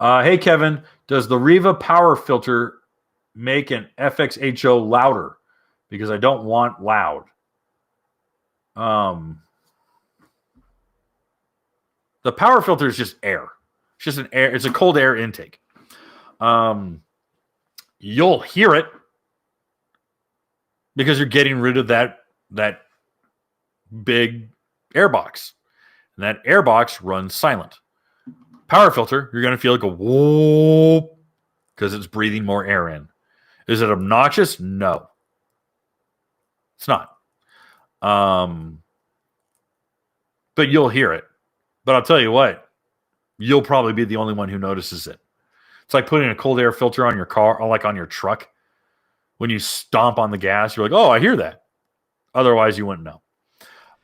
Hey, Kevin, does the Riva power filter make an FXHO louder? Because I don't want loud. The power filter is just air. It's just an air. It's a cold air intake. You'll hear it because you're getting rid of that big air box. And that air box runs silent. Power filter, you're going to feel like a whoop because it's breathing more air in. Is it obnoxious? No. It's not. But you'll hear it. But I'll tell you what, you'll probably be the only one who notices it. It's like putting a cold air filter on your car, or like on your truck. When you stomp on the gas, you're like, oh, I hear that. Otherwise, you wouldn't know.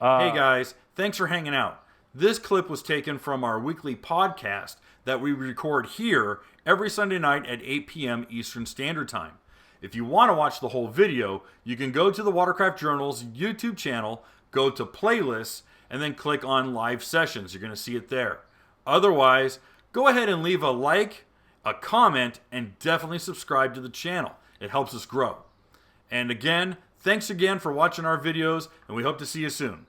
Hey, guys, thanks for hanging out. This clip was taken from our weekly podcast that we record here every Sunday night at 8 p.m. Eastern Standard Time. If you want to watch the whole video, you can go to the Watercraft Journal's YouTube channel, go to playlists, and then click on live sessions. You're going to see it there. Otherwise, go ahead and leave a like, a comment, and definitely subscribe to the channel. It helps us grow. And again, thanks again for watching our videos, and we hope to see you soon.